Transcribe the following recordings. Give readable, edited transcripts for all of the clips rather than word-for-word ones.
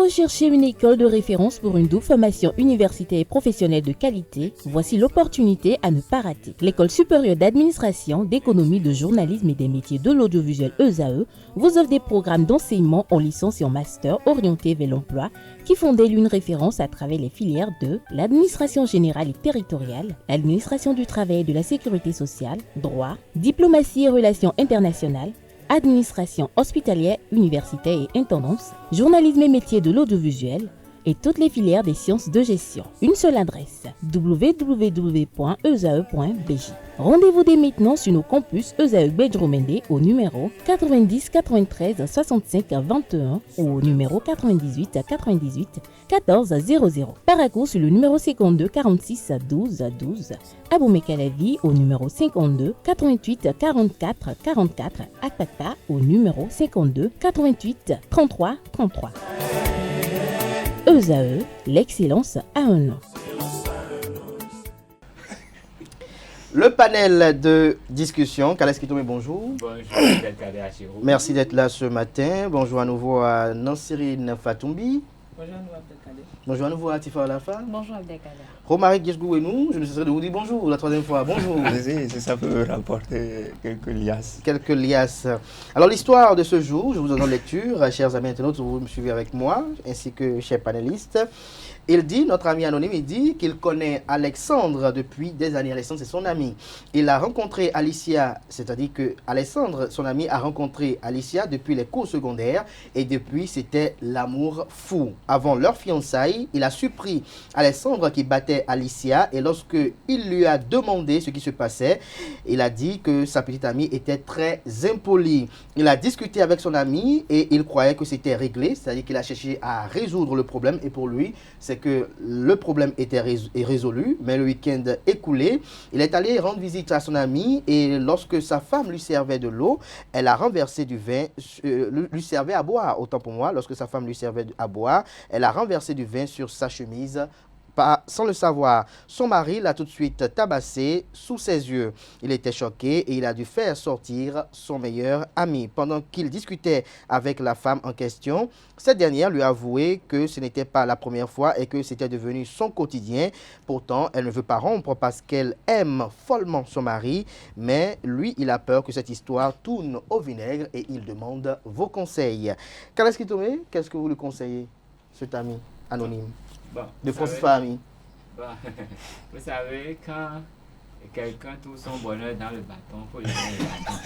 recherchez une école de référence pour une double formation universitaire et professionnelle de qualité? Voici l'opportunité à ne pas rater. L'École supérieure d'administration, d'économie, de journalisme et des métiers de l'audiovisuel ESAE vous offre des programmes d'enseignement en licence et en master orientés vers l'emploi qui font d'elle une référence à travers les filières de l'administration générale et territoriale, l'administration du travail et de la sécurité sociale, droit, diplomatie et relations internationales, administration hospitalière, universitaire et intendance, journalisme et métiers de l'audiovisuel et toutes les filières des sciences de gestion. Une seule adresse, www.esae.bj. Rendez-vous dès maintenant sur nos campus ESAE Bedjromende au numéro 90 93 65 21 ou au numéro 98 98 14 00. Paracourt sur le numéro 52 46 12 12. Aboumé-Calavi au numéro 52 88 44 44. Akpaka au numéro 52 88 33 33. ESAE, l'excellence à un nom. Le panel de discussion, Kales Kitome, bonjour. Bonjour, merci d'être là ce matin. Bonjour à nouveau à Nansirine Fatoumbi. Bonjour à nouveau Abdelkader. Bonjour à nouveau à Tifa Olafa. Bonjour Abdelkader. Romaric Guesgou et nous, je ne cesserai de vous dire bonjour la troisième fois. Bonjour. Si ça peut rapporter quelques liasses. Quelques liasses. Alors l'histoire de ce jour, je vous en donne lecture, chers amis internautes, vous me suivez avec moi, ainsi que chers panélistes. Il dit, notre ami anonyme, il dit qu'il connaît Alexandre depuis des années. Alexandre, c'est son ami. Il a rencontré Alicia, c'est-à-dire que Alexandre, son ami, a rencontré Alicia depuis les cours secondaires et depuis, c'était l'amour fou. Avant leur fiançailles, il a surpris Alexandre qui battait Alicia et lorsque il lui a demandé ce qui se passait, il a dit que sa petite amie était très impolie. Il a discuté avec son ami et il croyait que c'était réglé, c'est-à-dire qu'il a cherché à résoudre le problème et pour lui, c'est que le problème était résolu, mais le week-end écoulé, il est allé rendre visite à son ami et lorsque sa femme lui servait de l'eau, elle a renversé du vin, lui servait à boire, autant pour moi, lorsque sa femme lui servait à boire, elle a renversé du vin sur sa chemise. Sans le savoir, son mari l'a tout de suite tabassé sous ses yeux. Il était choqué et il a dû faire sortir son meilleur ami. Pendant qu'il discutait avec la femme en question, cette dernière lui a avoué que ce n'était pas la première fois et que c'était devenu son quotidien. Pourtant, elle ne veut pas rompre parce qu'elle aime follement son mari, mais lui, il a peur que cette histoire tourne au vinaigre et il demande vos conseils. Kales Kitome, qu'est-ce que vous lui conseillez, cet ami anonyme? Bon, De fausse famille. Bon, vous savez, quand quelqu'un trouve son bonheur dans le bâton, il faut lui donner le bâton.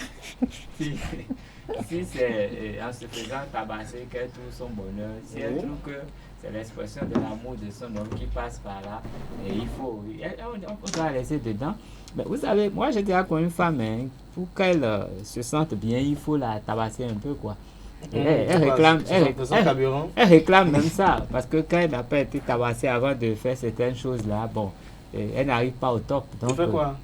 Si c'est en se faisant tabasser qu'elle trouve son bonheur, si elle trouve que c'est l'expression de l'amour de son homme qui passe par là, et on doit la laisser dedans. Mais vous savez, moi j'ai déjà connu une femme, hein, pour qu'elle se sente bien, il faut la tabasser un peu, quoi. Elle réclame même ça, parce que quand elle n'a pas été tabassée avant de faire certaines choses-là, bon, elle n'arrive pas au top. Donc, quoi?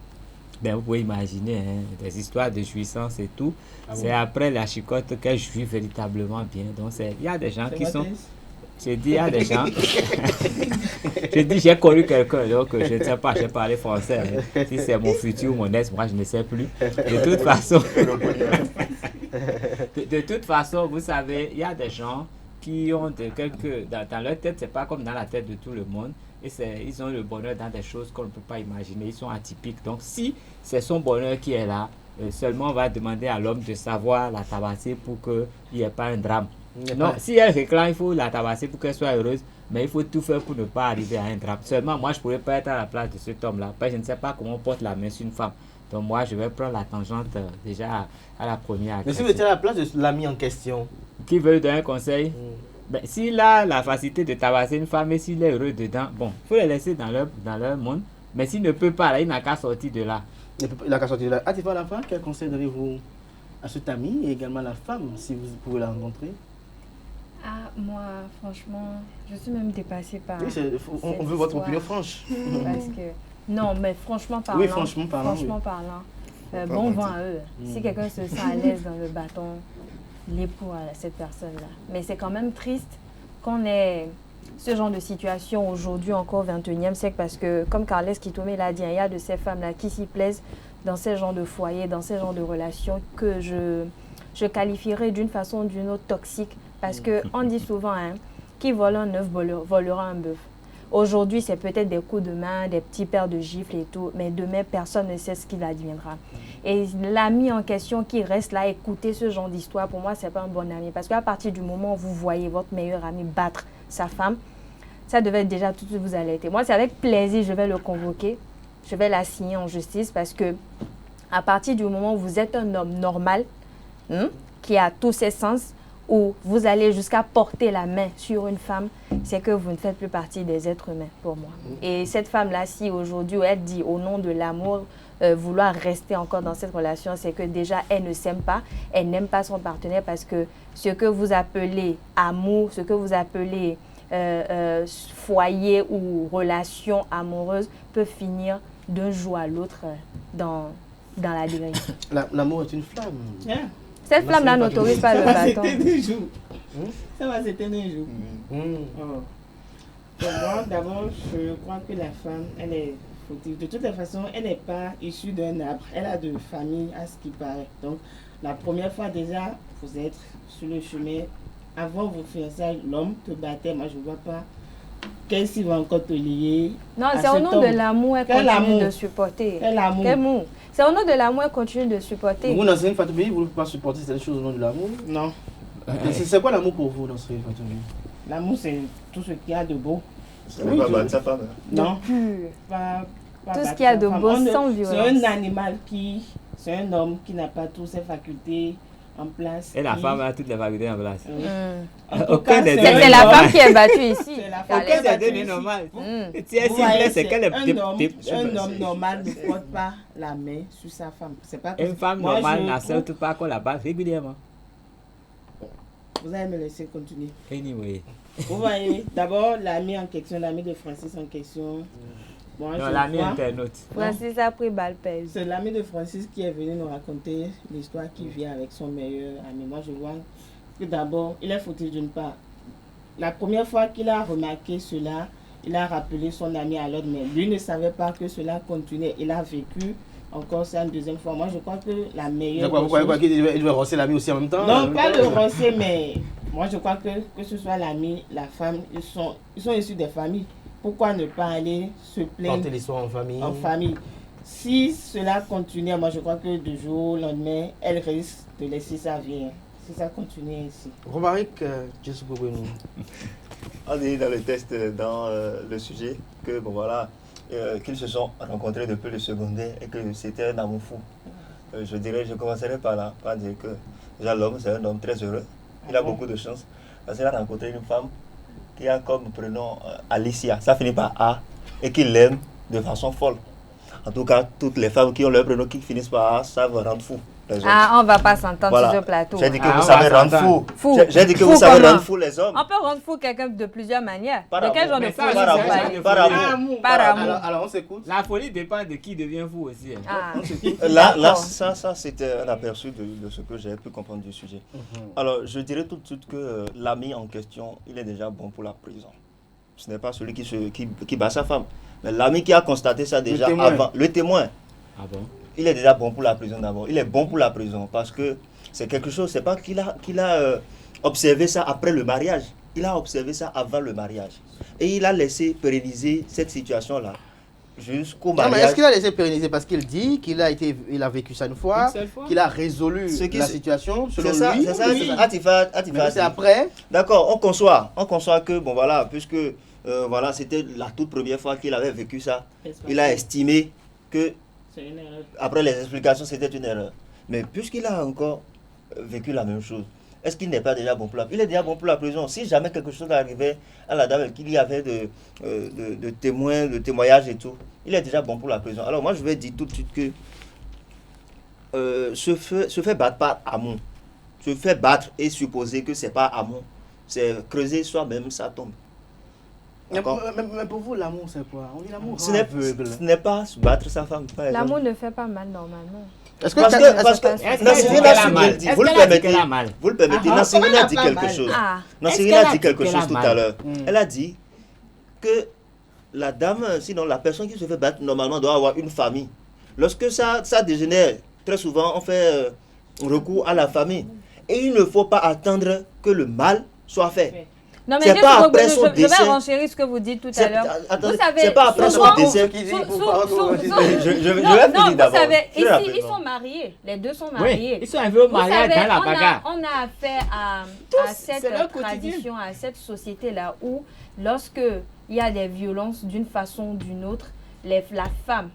Vous pouvez imaginer, hein, des histoires de jouissance et tout. C'est après la chicotte qu'elle jouit véritablement bien. Donc, il y a des gens qui sont... J'ai dit, il y a des gens... J'ai dit, j'ai connu quelqu'un, donc je ne sais pas, j'ai parlé français. Hein. Si c'est mon futur ou mon ex, moi, je ne sais plus. De toute façon... De toute façon, vous savez, il y a des gens qui ont dans leur tête, c'est pas comme dans la tête de tout le monde. Et ils ont le bonheur dans des choses qu'on ne peut pas imaginer. Ils sont atypiques. Donc, si c'est son bonheur qui est là, seulement on va demander à l'homme de savoir la tabasser pour qu'il n'y ait pas un drame. Non, si elle réclame, il faut la tabasser pour qu'elle soit heureuse. Mais il faut tout faire pour ne pas arriver à un drame. Seulement, moi, je ne pourrais pas être à la place de cet homme-là. Parce que je ne sais pas comment on porte la main sur une femme. Donc moi, je vais prendre la tangente déjà à la première. Mais si vous étiez à la place de l'ami en question, qui veut lui donner un conseil, s'il a la facilité de tabasser une femme et s'il est heureux dedans, bon, il faut les laisser dans leur monde. Mais s'il ne peut pas, là, il n'a qu'à sortir de là. Il n'a qu'à sortir de là. Ah, tu vois, la femme, quel conseil donnez-vous à cet ami et également à la femme, si vous pouvez la rencontrer? Ah, moi, franchement, je suis même dépassée par... Oui, on veut votre opinion franche. Parce que... Non, mais franchement parlant... Oui, franchement parlant. Bon vent à eux. Si quelqu'un se sent à l'aise dans le bâton, l'époux à cette personne-là. Mais c'est quand même triste qu'on ait ce genre de situation aujourd'hui encore au 21e siècle parce que, comme Kales Kitome l'a dit, il y a de ces femmes-là qui s'y plaisent dans ces genres de foyers, dans ces genres de relations que je qualifierais d'une façon ou d'une autre toxique. Parce qu'on dit souvent qui vole un œuf volera un bœuf. Aujourd'hui, c'est peut-être des coups de main, des petits paires de gifles et tout, mais demain, personne ne sait ce qu'il adviendra. Et l'ami en question qui reste là, écouter ce genre d'histoire, pour moi, ce n'est pas un bon ami. Parce qu'à partir du moment où vous voyez votre meilleur ami battre sa femme, ça devait déjà tout de suite vous alerter. Moi, c'est avec plaisir, je vais le convoquer, je vais l'assigner en justice parce que à partir du moment où vous êtes un homme normal, qui a tous ses sens, où vous allez jusqu'à porter la main sur une femme, c'est que vous ne faites plus partie des êtres humains pour moi. Et cette femme-là, si aujourd'hui elle dit au nom de l'amour, vouloir rester encore dans cette relation, c'est que déjà elle ne s'aime pas, elle n'aime pas son partenaire parce que ce que vous appelez amour, ce que vous appelez foyer ou relation amoureuse peut finir d'un jour à l'autre dans la dérive. L'amour est une flamme. Yeah. Cette flamme-là n'autorise pas le bâton. Ça va s'éteindre un jour. Oh. Pour moi, d'abord, je crois que la femme, elle est fautive. De toutes les façons, elle n'est pas issue d'un arbre. Elle a de famille à ce qui paraît. Donc, la première fois déjà, vous êtes sur le chemin. Avant vos fiançailles, l'homme te battait. Moi, je ne vois pas qu'est-ce qu'il va encore te lier. Non, c'est au nom de l'amour qu'elle continue de supporter. Quel amour? Quel amour? C'est au nom de l'amour qu'elle continue de supporter. Vous, Nasrine Fatoumi, vous ne pouvez pas supporter cette chose au nom de l'amour? Non. C'est quoi l'amour pour vous, Nasrine Fatoumi? L'amour, c'est tout ce qu'il y a de beau. Ce n'est pas battre sa femme. Non. Pas tout ce battre qu'il y a sa de femme. beau sans violence. C'est un animal c'est un homme qui n'a pas toutes ses facultés en place. Et la femme a toutes les facultés en place. Aucun des deux C'est la femme qui est battue ici. C'est la femme Aucun qui est des deux n'est battue normal. ici. Si elle Vous s'y plaît, voyez, c'est qu'elle est un homme normal ne porte pas la main sur sa femme. C'est pas Une femme Moi, normale je n'accepte pas qu'on la batte régulièrement. Vous allez me laisser continuer. Anyway. Vous voyez, d'abord l'ami en question, l'ami de Francis en question. Moi, Non, je l'ami crois- internaute. Francis a pris balle pèse. C'est l'ami de Francis qui est venu nous raconter l'histoire qui vient avec son meilleur ami. Moi, je vois que d'abord, il est fautif d'une part. La première fois qu'il a remarqué cela, il a rappelé son ami à l'ordre, mais lui ne savait pas que cela continuait. Il a vécu encore ça une deuxième fois. Moi, je crois que la meilleure. Vous croyez qu'il doit rosser l'ami aussi en même temps? Non, pas le rosser, mais moi, je crois que ce soit l'ami, la femme, ils sont issus des familles. Pourquoi ne pas aller se plaindre Porter l'histoire en famille. en famille? Si cela continue, moi je crois que du jour au lendemain, elle risque de laisser sa vie. Si ça continue ainsi. Romaric, Jésus Boubounou. On dit dans le test, dans le sujet, que bon voilà, qu'ils se sont rencontrés depuis le secondaire et que c'était un amour fou. Je commencerai par là, par dire que déjà l'homme c'est un homme très heureux. Il a beaucoup de chance parce qu'il a rencontré une femme qui a comme prénom Alicia, ça finit par A, et qui l'aime de façon folle. En tout cas, toutes les femmes qui ont leur prénom qui finissent par A savent rendre fou les hommes. Ah, on ne va pas s'entendre Voilà. sur ce plateau. J'ai dit que Ah, vous on savez va rendre s'entendre. fou. Fou. J'ai dit que Fou vous savez comment? rendre fou les hommes. On peut rendre fou quelqu'un de plusieurs manières. Par De quel amour. genre de Mais folie ça, vous Par amour. parlez? Par amour. Par amour. Alors, on s'écoute. La folie dépend de qui devient fou aussi. Hein. Ah. Là, D'accord. ça c'était un aperçu de ce que j'ai pu comprendre du sujet. Alors, je dirais tout de suite que l'ami en question, il est déjà bon pour la prison. Ce n'est pas celui qui bat sa femme. Mais l'ami qui a constaté ça déjà témoin. avant, le témoin, Ah bon? il est déjà bon pour la prison d'abord. Il est bon pour la prison parce que c'est quelque chose, c'est pas qu'il a observé ça après le mariage. Il a observé ça avant le mariage. Et il a laissé pérenniser cette situation-là jusqu'au Non, mais mariage. est-ce qu'il a laissé pérenniser? Parce qu'il dit qu'il a vécu ça une fois, Une seule fois? qu'il a résolu Ce qui la se- situation selon C'est ça, lui. c'est ça. Oui. Atifa Mais a c'est dit. après. D'accord, on conçoit que, bon voilà, puisque voilà, c'était la toute première fois qu'il avait vécu ça, il a estimé que, C'est une erreur. après les explications, c'était une erreur. Mais puisqu'il a encore vécu la même chose, est-ce qu'il n'est pas déjà bon pour la prison? Il est déjà bon pour la prison. Si jamais quelque chose arrivait à la dame, qu'il y avait de témoins, de témoignages et tout, il est déjà bon pour la prison. Alors moi, je vais dire tout de suite que se fait battre par amour, se fait battre et supposer que c'est pas amour, c'est creuser soi-même sa tombe. Mais D'accord. pour vous, l'amour, c'est quoi? On dit l'amour Ce n'est pas se battre sa femme, par exemple. L'amour ne fait pas mal normalement. Est-ce Parce que Est-ce Nassirine qu'elle a a su mal? bien dire. Est-ce Vous le qu'elle a dit permettez, qu'elle a mal? vous le permettez. Ah, Nassirine comment a elle dit a pas quelque mal? chose. Ah. Nassirine Est-ce qu'elle a a dit dit quelque qu'elle chose a tout mal? à l'heure. Elle a dit que la dame, sinon la personne qui se fait battre, normalement doit avoir une famille. Lorsque ça dégénère, très souvent on fait recours à la famille. Et il ne faut pas attendre que le mal soit fait. Non, mais C'est pas après son je vais décès. renchérir ce que vous dites tout à l'heure. Attendez, Vous savez, c'est pas après son souvent- décès. Qui dit, Sou- pour sou- pas sou- qu'on- sou- Je vais Non, finir vous d'abord. savez, Très ici, rapidement. ils sont mariés. Les deux sont Oui, mariés. ils sont un peu Vous mariés savez, dans la bagarre. on a affaire à c'est cette leur quotidien. tradition, à cette société-là où, lorsque il y a des violences d'une façon ou d'une autre, la femme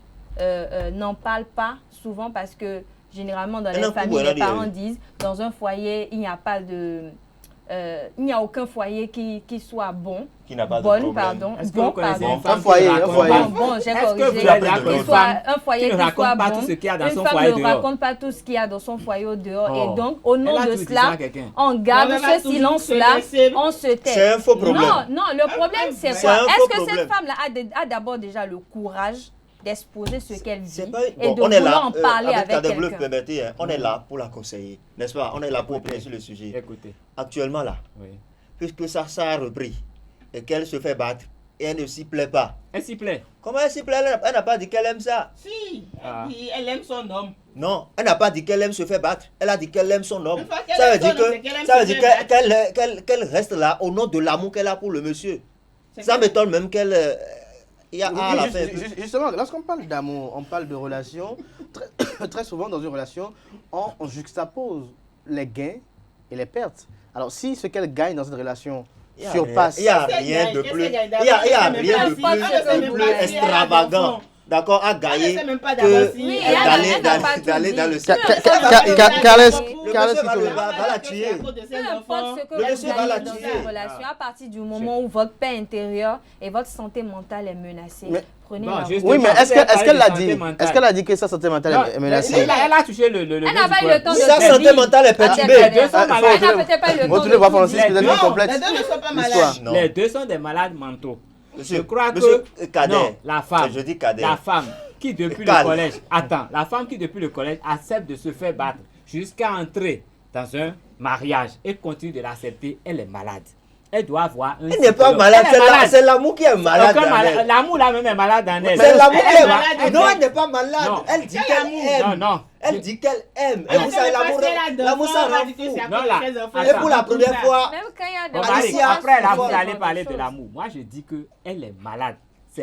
n'en parle pas souvent parce que, généralement, dans Elle les en familles, court, elle les a dit, parents disent, dans un foyer, il n'y a pas de... il n'y a aucun foyer qui soit bon. Qui n'a pas de Bonne, problème. pardon. Est-ce que Bon, vous connaissez pardon. une femme Un foyer, qui ne un raconte foyer. pas- Bon, j'ai Est-ce que corrigé. vous avez avez de une Qu'il soit femme un foyer qui ne qui soit raconte pas bon. tout ce qu'il y a dans Une son femme foyer ne dehors? raconte pas tout ce qu'il y a dans son foyer au dehors. Oh. Et donc, au nom Elle a de toujours dit cela, ça à quelqu'un. on garde On va ce toujours silence-là, se laisser. on se tait. C'est un faux problème. Non, le problème, c'est C'est quoi? un faux Est-ce que problème. cette femme-là a d'abord déjà le courage d'exposer ce qu'elle vit C'est pas- et bon, de on est vouloir là, en parler avec avec Kadeb, le quelqu'un? permettez, hein, on est là pour la conseiller, n'est-ce pas? On est là pour Écoutez. opiner sur le sujet. Écoutez, Actuellement là, oui. puisque ça a repris et qu'elle se fait battre et elle ne s'y plaît pas. Elle s'y plaît. Comment elle s'y plaît? Elle n'a pas dit qu'elle aime ça. Si, Ah. elle dit, elle aime son homme. Non, elle n'a pas dit qu'elle aime se faire battre. Elle a dit qu'elle aime son homme. Une fois qu'elle Ça veut aime dire son homme, c'est qu'elle aime que, ça veut se dire faire qu'elle reste là au nom de l'amour qu'elle a pour le monsieur. C'est Ça que- m'étonne même qu'elle... Il y a à la Oui, fin. justement, lorsqu'on parle d'amour, on parle de relation. Très, très souvent, dans une relation, on juxtapose les gains et les pertes. Alors, si ce qu'elle gagne dans cette relation surpasse... Il n'y a Qu'est-ce rien qu'elle de gagne? plus. Qu'est-ce qu'elle gagne? Il y a D'abord, rien elle de sait même pas plus, si- elle sait même plus pas si elle a extravagant. d'enfant. D'accord, à Elle ne gagner sait même pas d'abord si Oui, elle a- elle n'a pas tout d'aller dit. dans le Peu cercle. importe Carles, ce que Carles, vous Le gagnez. Carles, monsieur va s'il te le- plaît. va la tuer. À cause de ses Peu importe enfants. ce que Le vous monsieur va gagnez la dans tuer. une relation, à partir du moment où votre paix intérieure et votre santé mentale est menacée, Mais- prenez Bon, la juste- Oui, mais Vous est-ce avez parlé qu'elle de l'a santé dit? mentale. Est-ce qu'elle a dit que sa santé mentale Non, est menacée? elle a touché le Elle n'a pas eu le temps de Sa se santé dire. mentale est Ah, perturbée. elle deux sont Ah, malades. Elle n'a peut-être pas eu le temps Retournez de voir tout Francis, dire. peut-être Non, qu'il complète les deux ne sont pas l'histoire. malades. Non. Les deux sont des malades mentaux. Monsieur, Je crois monsieur que Kader, non, la femme, je dis Kader. la femme qui depuis Calme. le collège, attends, la femme qui depuis le collège accepte de se faire battre jusqu'à entrer dans un mariage et continue de l'accepter, elle est malade. Elle doit avoir un Elle n'est pas psychologue. malade, Elle est malade. c'est l'amour qui est malade. Aucun dans malade. elle. L'amour là même est malade dans elle. C'est l'amour Elle qui est doit- malade. Non, elle n'est pas malade. Non. Elle dit Quel qu'elle amour? aime. Non, non. Elle dit qu'elle aime. Ah, Et Elle vous sait savez, même pas l'amour, si elle a l'amour, ça d'enfants, rend elle dit que fou. c'est à Non, cause là, de ses enfants. Et pour la Comme première ça. fois, Même quand il y a Bon, des Marie, Alicia, après là, faut vous faire allez parler de choses. l'amour. Moi, je dis qu'elle est malade.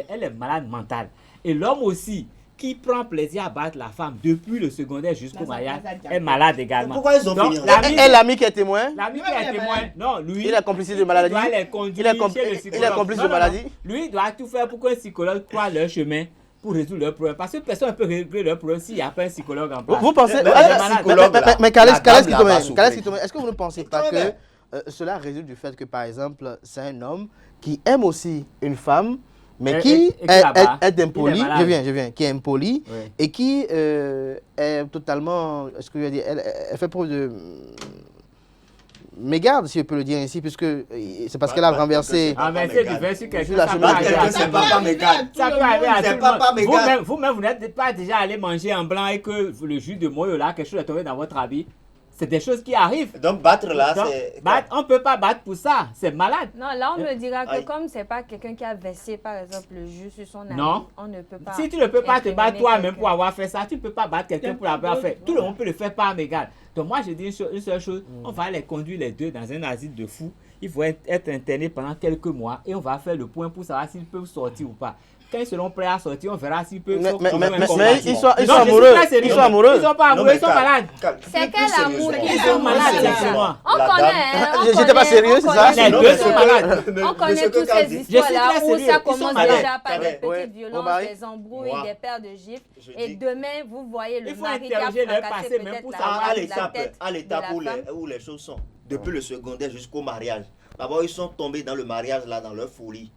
Elle est malade mentale. Et l'homme aussi, qui prend plaisir à battre la femme depuis le secondaire jusqu'au Là, ça mariage, passe à est malade également. Pourquoi ils ont Donc, fini l'ami- Elle, l'ami qui est témoin, L'ami qui Oui, est elle est témoin, malade. non, lui, il a complicité de maladie. doit les conduire Il est com- chez le il est psychologue. complice Non, de non, non. maladie. Lui, il doit tout faire pour qu'un psychologue croie leur chemin pour résoudre leurs problèmes. Parce que personne ne peut régler leurs problèmes s'il n'y a pas un psychologue en place. Vous pensez... Mais Ah, le mais- psychologue, là, mais Carles, la dame là va souffrir. est-ce que vous ne pensez pas Très bien. que cela résulte du fait que, par exemple, c'est un homme qui aime aussi une femme, mais Et- qui et qui la bat. est impoli, Il est malade. je viens, qui est impoli, Oui. et qui est totalement, est-ce que je veux dire, elle fait preuve de mégarde, si je peux le dire ainsi, puisque c'est parce qu'elle a renversé... Ah, mais c'est du vin sur Sur quelqu'un, la ça peut chemin, arriver quelqu'un, à c'est tout le pas monde. Mégane. Ça peut arriver à C'est tout le pas monde. Mégane. Vous-même, vous n'êtes pas déjà allé manger en blanc et que le jus de moyo là, quelque chose est tombé dans votre habit. C'est des choses qui arrivent. Donc battre là, Donc, c'est... on ne peut pas battre pour ça. C'est malade. Non, là, on me dira que Aïe. comme c'est pas quelqu'un qui a versé, par exemple, le jus sur son ami, Non. on ne peut pas. Si tu ne peux pas te battre incriminer toi-même quelqu'un. pour avoir fait ça, tu ne peux pas battre quelqu'un pour l'avoir fait. Tout le monde peut le faire par mégal. Donc moi, je dis une seule chose, on va les conduire les deux dans un asile de fous. Ils vont être internés pendant quelques mois et on va faire le point pour savoir s'ils peuvent sortir ou pas. Quand ils seront prêts à sortir, on verra s'ils peuvent Mais trouver un ils combat. sont Non, je suis amoureux, très sérieux. ils sont amoureux. Ils sont pas amoureux, ils sont malades. C'est quel amour Ils sont malades, simplement. On La connaît, dame- hein, on J'étais pas connaît, sérieux, on c'est ça? connaît. Les deux sont malades. On connaît toutes ces Je histoires-là suis très où sérieux, ça ils sont commence malades. déjà par des Ouais, petites ouais. violences, Marie, des embrouilles, moi, des paires de gifles. je Et dis- demain, vous voyez le Il faut mari qui a interroger leur fracassé passé, même peut-être pour la savoir barbe à de la l'étape, tête à de l'étape la où femme. où les choses sont, depuis le secondaire jusqu'au mariage. D'abord, ils sont tombés dans le mariage, là, dans leur folie.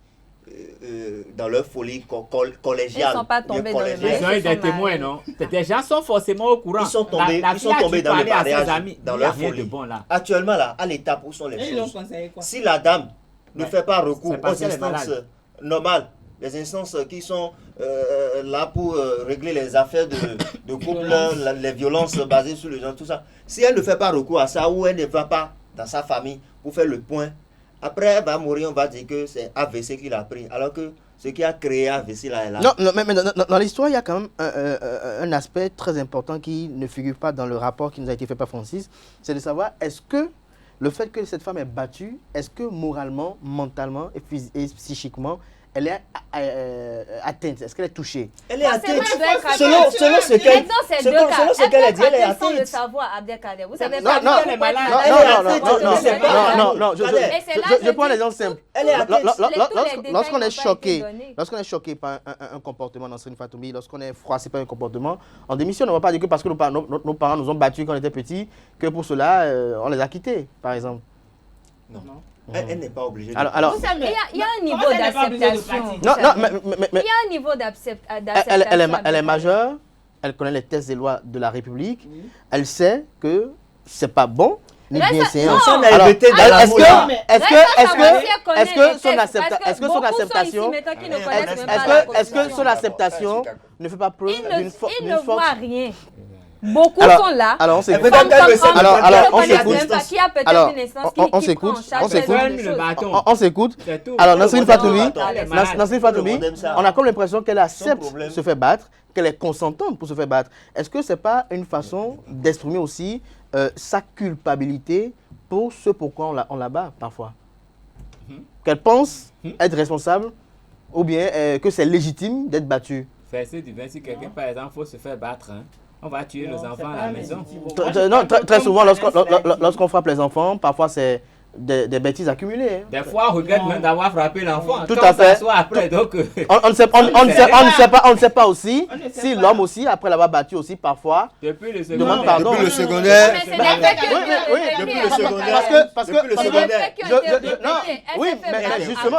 Collégiale. Ils sont pas tombés dans le collégiale. Ils ont eu Ils des sont témoins, mariés. non? Des gens sont forcément au courant. Ils sont tombés, La ils fille sont a tombés dû dans le parler à ses mariage, amis. dans Il y a leur rien de folie. bon là. Actuellement, là, à l'étape où sont les Et ils l'ont choses. conseillé quoi? Si la dame ne Ouais. fait pas recours C'est parce aux qu'elle est instances malade. normales, les instances qui sont là pour régler les affaires de couple, les violences basées sur le genre, tout ça. Si elle ne fait pas recours à ça ou elle ne va pas dans sa famille pour faire le point, après elle va mourir, on va dire que c'est AVC qu'il a pris. Alors que ce qui a créé AVC là est là. Non, non, mais dans l'histoire, il y a quand même un aspect très important qui ne figure pas dans le rapport qui nous a été fait par Francis. C'est de savoir est-ce que le fait que cette femme est battue, est-ce que moralement, mentalement et psychiquement, elle est atteinte? Est-ce qu'elle est touchée? Elle est atteinte. Selon ce qu'elle a dit, elle est sans le atteinte. savoir, Abdelkader. Vous savez Non, pas non, elle est malade. Non, je prends l'exemple simple. Elle est atteinte. Lorsqu'on est choqué par un comportement dans une famille, lorsqu'on est froissé par un comportement, on démissionne. On ne va pas dire que parce que nos parents nous ont battus quand on était petits, que pour cela, on les a quittés, par exemple. Non. Elle n'est pas obligée. Alors, vous savez, il y a un niveau d'acceptation. Non, mais il y a un niveau d'acceptation. Elle est majeure, elle connaît les textes et lois de la République, elle sait que c'est pas bon. Ni bien c'est un. Est-ce que son acceptation ne fait pas preuve d'une force? Il ne voit rien. Beaucoup sont là. Alors on s'écoute. On s'écoute. Alors Nasrine Fatoumi, on a comme l'impression qu'elle accepte se faire battre, qu'elle est consentante pour se faire battre. Est-ce que c'est pas une façon d'exprimer aussi sa culpabilité pour ce pourquoi on la bat parfois? Qu'elle pense être responsable ou bien que c'est légitime d'être battue? Verset du 20, si quelqu'un par exemple faut se faire battre, on va tuer nos enfants à la maison. Non, très souvent, lorsqu'on frappe les enfants, parfois c'est des bêtises accumulées. Des fois, on regrette même d'avoir frappé l'enfant. Tout à fait. Après, donc, on ne sait pas aussi si l'homme aussi, après l'avoir battu aussi, parfois, demande pardon. Depuis le secondaire. Depuis le secondaire. Oui, mais justement,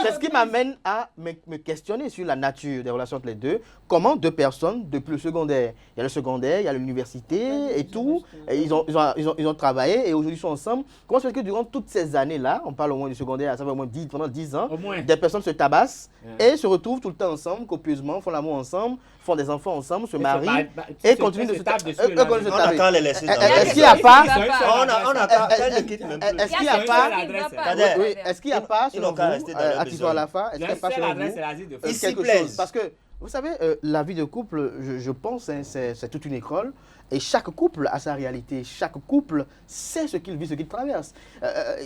c'est ce qui m'amène à me questionner sur la nature des relations entre les deux. Comment deux personnes, depuis le secondaire, il y a le secondaire, il y a l'université et tout, et ils ont travaillé et aujourd'hui ils sont ensemble. Comment se fait que durant toutes ces années-là, on parle au moins du secondaire, ça fait au moins pendant 10 ans, des personnes se tabassent et se retrouvent tout le temps ensemble, copieusement, font l'amour ensemble, font des enfants ensemble, se marient et continuent de se taper. Est-ce qu'il n'y a pas... Est-ce qu'il n'y a pas, selon vous, à titre à la fin, est-ce qu'il n'y a pas, selon vous, quelque chose? Parce que, vous savez, la vie de couple, je pense, c'est toute une école. Et chaque couple a sa réalité. Chaque couple sait ce qu'il vit, ce qu'il traverse.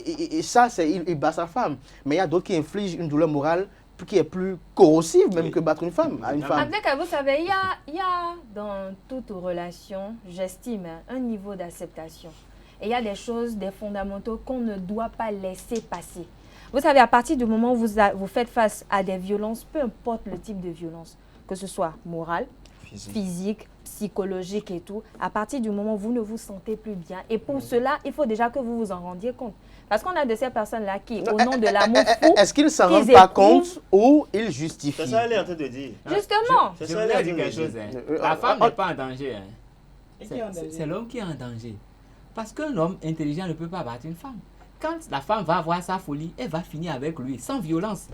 Et ça, il bat sa femme. Mais il y a d'autres qui infligent une douleur morale qui est plus corrosive même que battre une femme à une femme. Vous savez, il y a dans toute relation, j'estime, un niveau d'acceptation. Et il y a des choses, des fondamentaux qu'on ne doit pas laisser passer. Vous savez, à partir du moment où vous faites face à des violences, peu importe le type de violence, que ce soit morale, physique, psychologique et tout, à partir du moment où vous ne vous sentez plus bien. Et pour cela, il faut déjà que vous vous en rendiez compte. Parce qu'on a de ces personnes-là qui, au nom de l'amour fou, est-ce qu'ils ne s'en rendent pas compte ou ils justifient? C'est ça qu'elle est en train de dire. Justement. Je voulais dire quelque chose. La femme n'est pas en danger. C'est l'homme qui est en danger. Parce qu'un homme intelligent ne peut pas battre une femme. Quand la femme va avoir sa folie, elle va finir avec lui, sans violence.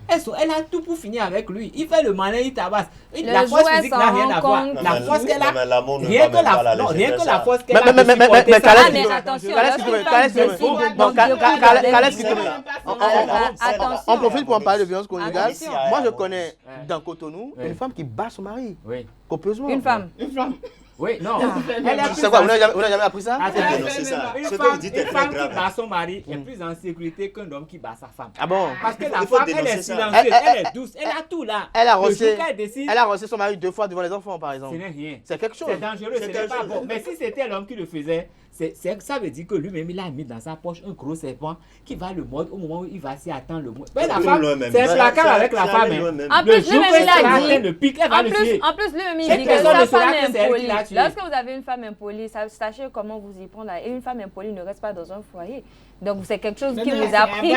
Elle a tout pour finir avec lui. Il fait le malin, il tabasse. La force physique n'a rien à voir. La force qu'elle a, rien que la force qu'elle a. Mais attention, on profite pour en parler de violence conjugale. Moi, je connais dans Cotonou une femme qui bat son mari. Copieusement. Une femme. Oui, non. C'est quoi, vous n'avez jamais appris ça? Une femme qui bat son mari est plus en sécurité qu'un homme qui bat sa femme. Ah bon? Parce que la femme, elle est silencieuse, elle est douce, elle a tout là. Elle a reçu son mari 2 fois devant les enfants, par exemple. Ce n'est rien. C'est quelque chose. C'est dangereux, ce n'est pas bon. Mais si c'était l'homme qui le faisait, ça veut dire que lui-même, il a mis dans sa poche un gros serpent qui va le mordre au moment où il va s'y attendre le moins. Mais la femme, c'est un placard avec la femme. En plus, lui-même, il a dit. Le pic, elle va le tuer. En plus, lui-même, il dit que sa femme est impolie. Lorsque vous avez une femme impolie, sachez comment vous y prendre. Et une femme impolie ne reste pas dans un foyer. Donc, c'est quelque chose qui vous a pris.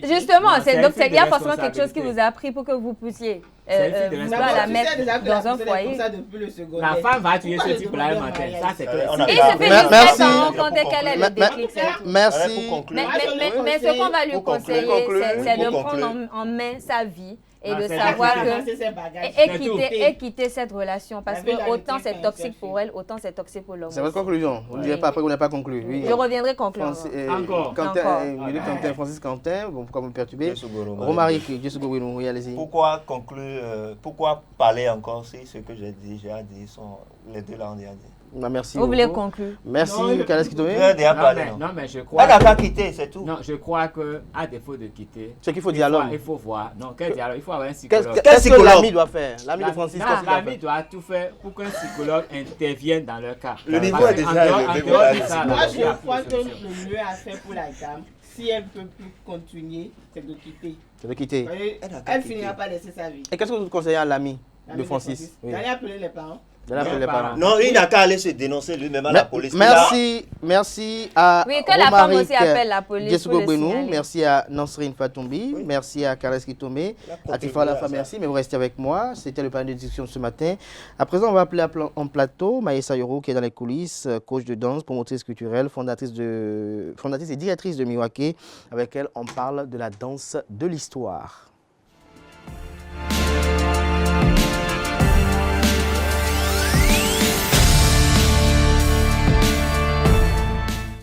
Justement, donc il y a forcément quelque chose qui vous a pris pour que vous puissiez la mettre dans un foyer. La femme va tuer ce type-là le matin. Ça, c'est clair. Il se fait juste mettre en compte quel est le déclic. Merci. Mais ce qu'on va lui conseiller, c'est de prendre en main sa vie. Et de savoir que quitter cette relation parce que autant c'est toxique pour elle, autant c'est toxique pour l'homme. C'est votre conclusion. Vous ne direz pas après, vous n'avez pas conclu. Oui. Je reviendrai conclure. Encore. Francis Quentin, pourquoi me perturber? Romaric, allez-y. Pourquoi conclure, pourquoi parler encore si ce que j'ai déjà dit sont Les deux là, on dit. Merci. Vous voulez beaucoup. conclure? Merci, Non, Kales Kitome. Je vais déjà parler, Non, mais je crois. Elle n'a qu'à quitter, c'est tout. Non, je crois qu'à défaut de quitter, Ce qu'il faut dire à l'homme. il faut voir. Non, quel dialogue? Il faut avoir un psychologue. Qu'est-ce que psychologue? l'ami doit faire? L'ami de Francis, Non, qu'est-ce qu'il doit l'ami faire? doit tout faire pour qu'un psychologue intervienne dans leur cas. Le niveau Parce est que déjà en élevé, dehors voilà, de ça, Moi, là, il y a je crois plus que de solution. le mieux à faire pour la dame, si elle ne peut plus continuer, c'est de quitter. Je vais quitter. Vous voyez, Elle a qu'à elle quitter. finira par laisser sa vie. Et qu'est-ce que vous conseillez à l'ami L'ami de Francis? Oui. D'aller appeler les parents. D'aller appeler les parents. Non, il n'a qu'à aller se dénoncer lui-même à la police. Merci à Oui, que la femme aussi appelle la police pour le signaler. merci à Nansrine Fatoumbi, Oui. merci à Kales Kitome, à Tifa Lafa, merci, mais vous restez avec moi. C'était le panel de discussion ce matin. À présent, on va appeler en plateau Maïssa Yoro, qui est dans les coulisses, coach de danse, promotrice culturelle, fondatrice et directrice de Miwake. Avec elle, on parle de la danse de l'histoire.